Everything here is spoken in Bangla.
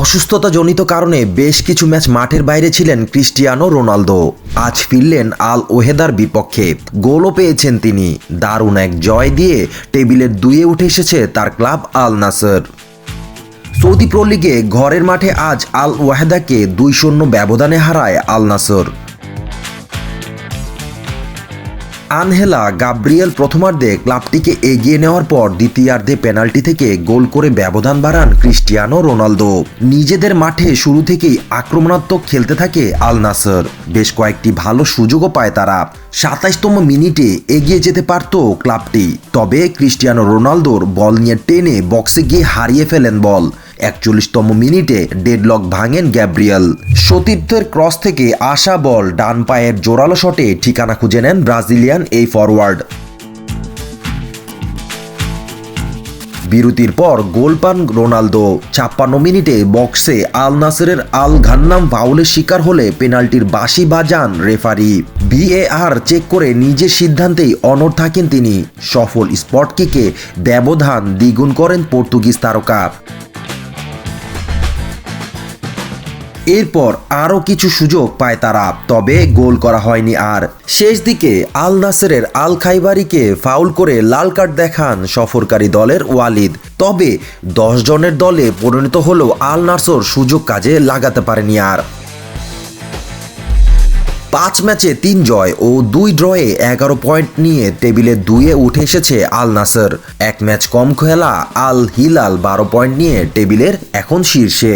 অসুস্থতাজনিত কারণে বেশ কিছু ম্যাচ মাঠের বাইরে ছিলেন ক্রিস্টিয়ানো রোনালদো। আজ ফিরলেন আল ওহেদার বিপক্ষে, গোলও পেয়েছেন তিনি। দারুণ এক জয় দিয়ে টেবিলের 2-এ উঠে এসেছে তার ক্লাব আল নাসর। সৌদি প্রো লিগে ঘরের মাঠে আজ আল ওয়াহেদাকে 2-0 ব্যবধানে হারায় আল নাসর। আনহেলা গাব্রিয়েল প্রথমার্ধে ক্লাবটিকে এগিয়ে নেওয়ার পর দ্বিতীয়ার্ধে পেনাল্টি থেকে গোল করে ব্যবধান বাড়ান ক্রিস্টিয়ানো রোনালদো। নিজেদের মাঠে শুরু থেকেই আক্রমণাত্মক খেলতে থাকে আল নাসর। বেশ কয়েকটি ভালো সুযোগও পায় তারা। 27তম মিনিটে এগিয়ে যেতে পারত ক্লাবটি, তবে ক্রিস্টিয়ানো রোনালদোর বল নিয়ে টেনে বক্সে গিয়ে হারিয়ে ফেলেন বল। 41তম মিনিটে ডেডলক ভাঙেন গ্যাব্রিয়েল। সতীর্থের ক্রস থেকে আসা বল ডান পায়ের জোরালো শটে ঠিকানা খুঁজে নেন ব্রাজিলিয়ান এই ফরওয়ার্ড। বিরতির পর গোল পান রোনালদো। 56 মিনিটে বক্সে আল নাসরের আল ঘান্নাম ফাউলের শিকার হলে পেনাল্টির বাঁশি বাজান রেফারি। ভিএআর চেক করে নিজের সিদ্ধান্তেই অনড় থাকেন তিনি। সফল স্পট কিকে ব্যবধান দ্বিগুণ করেন পর্তুগিজ তারকা। এরপর আরও কিছু সুযোগ পায় তারা, তবে গোল করা হয়নি আর। শেষ দিকে আল নাসরের আল খাইবারিকে ফাউল করে লাল কার্ড দেখান সফরকারী দলের ওয়ালিদ। তবে 10 জনের দলে পরিণত হলেও আল নাসর সুযোগ কাজে লাগাতে পারেনি আর। 5 ম্যাচে 3 জয় ও 2 ড্রয়ে 11 পয়েন্ট নিয়ে টেবিলে 2-এ উঠে এসেছে আল নাসর। 1 ম্যাচ কম খেলা আল হিলাল 12 পয়েন্ট নিয়ে টেবিলের এখন শীর্ষে।